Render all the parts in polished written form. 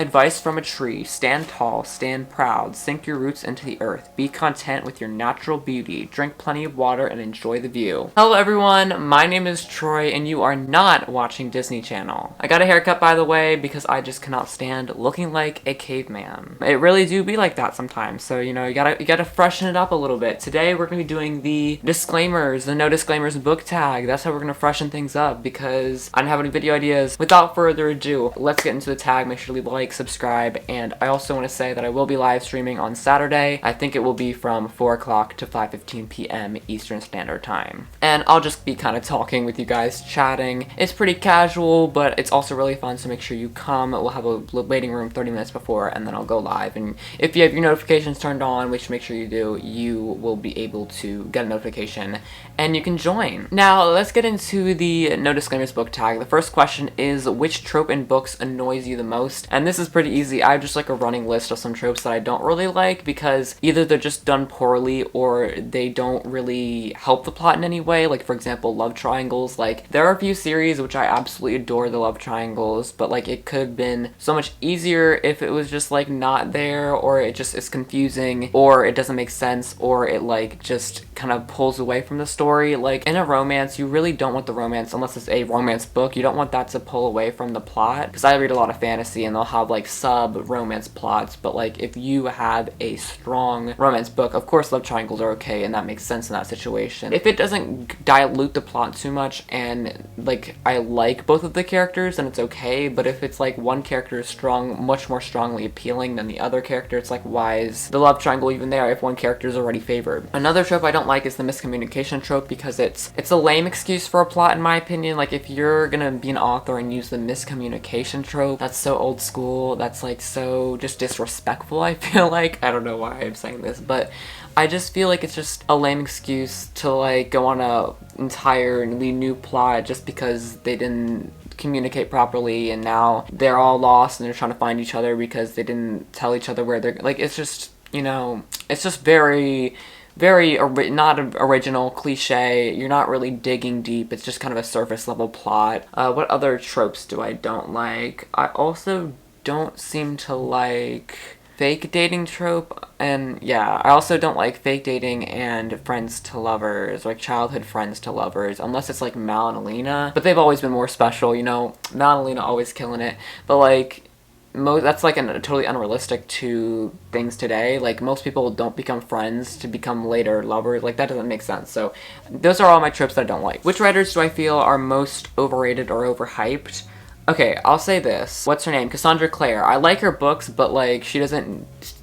Advice from a tree: stand tall, stand proud, sink your roots into the earth, be content with your natural beauty, drink plenty of water, and enjoy the view. Hello everyone, my name is Troy, and you are not watching Disney Channel. I got a haircut, by the way, because I just cannot stand looking like a caveman. It really do be like that sometimes, so you know, you gotta freshen it up a little bit. Today we're gonna be doing the disclaimers, the no disclaimers book tag. That's how we're gonna freshen things up, because I don't have any video ideas. Without further ado, let's get into the tag. Make sure to leave a like, subscribe, and I also want to say that I will be live streaming on Saturday. I think it will be from 4 o'clock to 5:15 p.m. Eastern Standard Time. And I'll just be kind of talking with you guys, chatting. It's pretty casual, but it's also really fun, so make sure you come. We'll have a waiting room 30 minutes before, and then I'll go live. And if you have your notifications turned on, which make sure you do, you will be able to get a notification, and you can join. Now, let's get into the no disclaimers book tag. The first question is, which trope in books annoys you the most? And this is pretty easy. I have just like a running list of some tropes that I don't really like, because either they're just done poorly or they don't really help the plot in any way. Like, for example, love triangles. Like, there are a few series which I absolutely adore the love triangles, but like it could have been so much easier if it was just like not there, or it just is confusing, or it doesn't make sense, or it like just kind of pulls away from the story. Like in a romance, you really don't want the romance, unless it's a romance book, you don't want that to pull away from the plot, because I read a lot of fantasy and they'll have like sub-romance plots, but like if you have a strong romance book, of course love triangles are okay, and that makes sense in that situation. If it doesn't dilute the plot too much, and like I like both of the characters, then it's okay, but if it's like one character is strong, much more strongly appealing than the other character, it's like, why is the love triangle even there if one character is already favored? Another trope I don't like is the miscommunication trope, because it's a lame excuse for a plot, in my opinion. Like, if you're gonna be an author and use the miscommunication trope, that's so old school, that's like so just disrespectful, I feel like. I don't know why I'm saying this, but I just feel like it's just a lame excuse to like go on a entirely new plot just because they didn't communicate properly, and now they're all lost and they're trying to find each other because they didn't tell each other where they're like. It's just, you know, it's just very not original, cliche. You're not really digging deep. It's just kind of a surface level plot. What other tropes do I don't like? I also don't seem to like fake dating trope, and yeah, I also don't like fake dating and friends to lovers, like childhood friends to lovers, unless it's like Mal and Alina, but they've always been more special, you know. Mal and Alina always killing it, but like that's like totally unrealistic to things today. Like, most people don't become friends to become later lovers. Like, that doesn't make sense. So those are all my tropes that I don't like. Which writers do I feel are most overrated or overhyped? Okay, I'll say this. What's her name? Cassandra Clare. I like her books, but like she doesn't,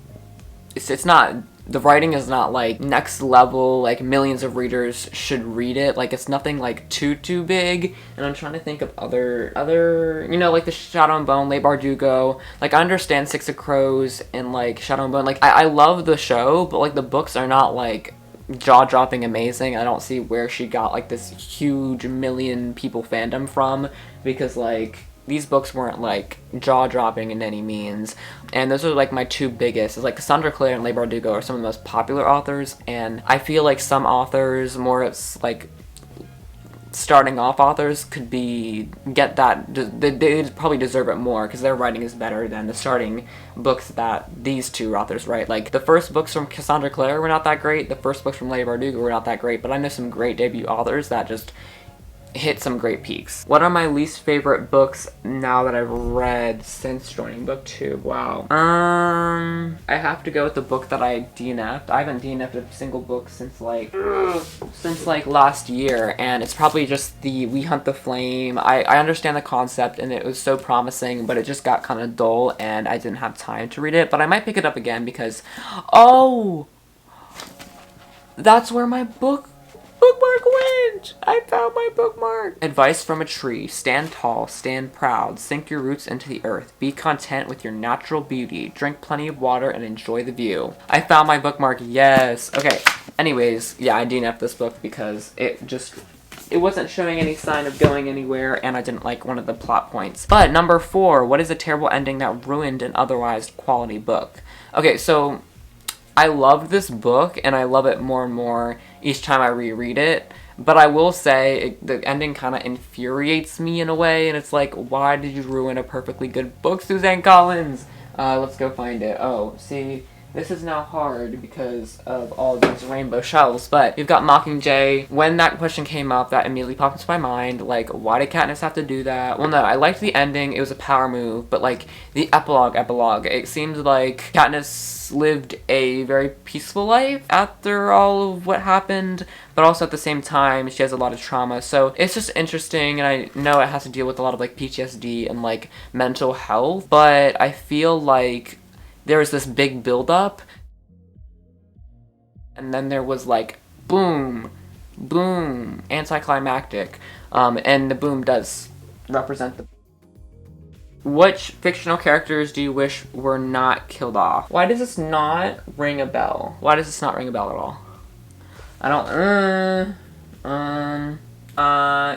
it's not, the writing is not like next level, like millions of readers should read it. Like, it's nothing like too big. And I'm trying to think of other, you know, like the Shadow and Bone, Le Bardugo. Like, I understand Six of Crows and like Shadow and Bone. Like, I love the show, but like the books are not like jaw-dropping amazing. I don't see where she got like this huge million people fandom from, because like these books weren't like jaw-dropping in any means. And those are like my two biggest. It's like Cassandra Clare and Le Bardugo are some of the most popular authors, and I feel like some authors, more it's like starting off authors, could get that, they probably deserve it more, because their writing is better than the starting books that these two authors write. Like, the first books from Cassandra Clare were not that great, the first books from Le Bardugo were not that great, but I know some great debut authors that just hit some great peaks. What are my least favorite books now that I've read since joining BookTube? Wow. I have to go with the book that I DNF'd. I haven't DNF'd a single book since like last year, and it's probably just the We Hunt the Flame. I understand the concept and it was so promising, but it just got kind of dull and I didn't have time to read it. But I might pick it up again because, oh, that's where my bookmark went! I found my bookmark! Advice from a tree: stand tall, stand proud, sink your roots into the earth, be content with your natural beauty, drink plenty of water, and enjoy the view. I found my bookmark, yes! Okay, anyways, yeah, I DNF'd this book because it wasn't showing any sign of going anywhere, and I didn't like one of the plot points. But number 4, what is a terrible ending that ruined an otherwise quality book? Okay, so I loved this book, and I love it more and more each time I reread it. But I will say, the ending kind of infuriates me in a way, and it's like, why did you ruin a perfectly good book, Suzanne Collins? Let's go find it. Oh, see, this is now hard because of all these rainbow shells, but you've got Mockingjay. When that question came up, that immediately popped into my mind, like, why did Katniss have to do that? Well, no, I liked the ending, it was a power move, but, like, the epilogue, it seems like Katniss lived a very peaceful life after all of what happened, but also at the same time, she has a lot of trauma, so it's just interesting, and I know it has to deal with a lot of, like, PTSD and, like, mental health, but I feel like there was this big build-up, and then there was like, boom, boom, anticlimactic, and the boom does represent the... Which fictional characters do you wish were not killed off? Why does this not ring a bell? Why does this not ring a bell at all? I don't,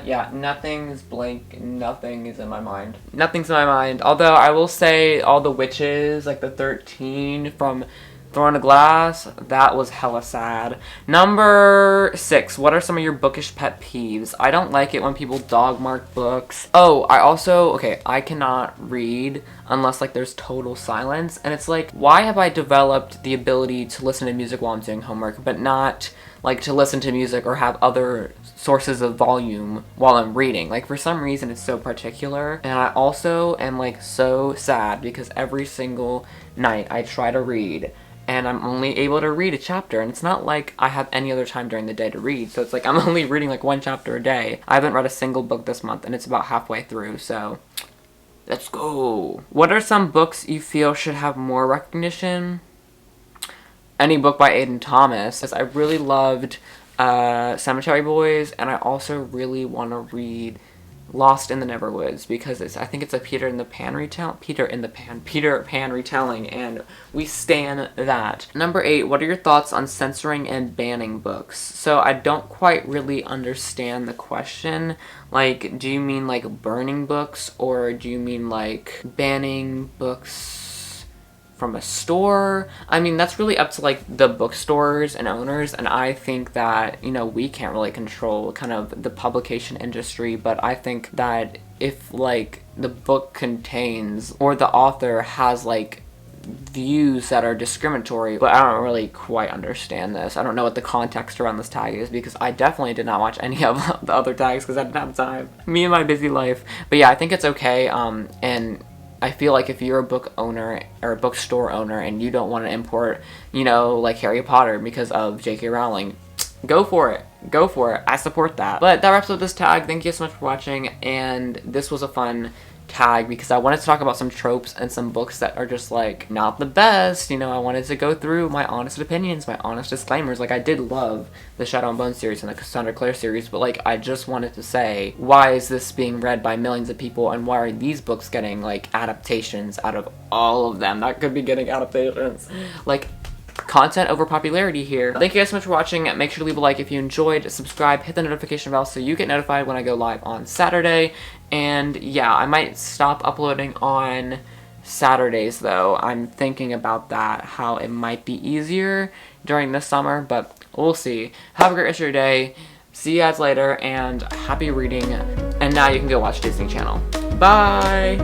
yeah, nothing's blank, nothing is in my mind. Nothing's in my mind, although I will say all the witches, like the 13 from Throne of Glass, that was hella sad. Number 6, what are some of your bookish pet peeves? I don't like it when people dogmark books. Oh, I cannot read unless like there's total silence, and it's like, why have I developed the ability to listen to music while I'm doing homework, but not like to listen to music or have other sources of volume while I'm reading? Like, for some reason it's so particular, and I also am like so sad because every single night I try to read and I'm only able to read a chapter, and it's not like I have any other time during the day to read, so it's like I'm only reading like one chapter a day. I haven't read a single book this month, and it's about halfway through, so let's go. What are some books you feel should have more recognition? Any book by Aiden Thomas. I really loved Cemetery Boys, and I also really want to read Lost in the Neverwoods, because I think it's a Peter Pan retelling, and we stan that. Number 8, what are your thoughts on censoring and banning books? So I don't quite really understand the question. Like, do you mean like burning books, or do you mean like banning books from a store? I mean, that's really up to like the bookstores and owners, and I think that, you know, we can't really control kind of the publication industry, but I think that if like the book contains, or the author has like views that are discriminatory, but I don't really quite understand this. I don't know what the context around this tag is, because I definitely did not watch any of the other tags because I didn't have time. Me and my busy life. But yeah, I think it's okay, and I feel like if you're a book owner or a bookstore owner and you don't want to import, you know, like Harry Potter because of J.K. Rowling, go for it. Go for it. I support that. But that wraps up this tag. Thank you so much for watching, and this was a fun tag because I wanted to talk about some tropes and some books that are just like not the best. You know, I wanted to go through my honest opinions, my honest disclaimers. Like, I did love the Shadow and Bone series and the Cassandra Clare series, but like I just wanted to say, why is this being read by millions of people, and why are these books getting like adaptations out of all of them that could be getting adaptations? Like, content over popularity here. Thank you guys so much for watching. Make sure to leave a like if you enjoyed, subscribe, hit the notification bell so you get notified when I go live on Saturday. And yeah, I might stop uploading on Saturdays though. I'm thinking about that, how it might be easier during the summer, but we'll see. Have a great rest of your day. See you guys later, and happy reading. And now you can go watch Disney Channel. Bye!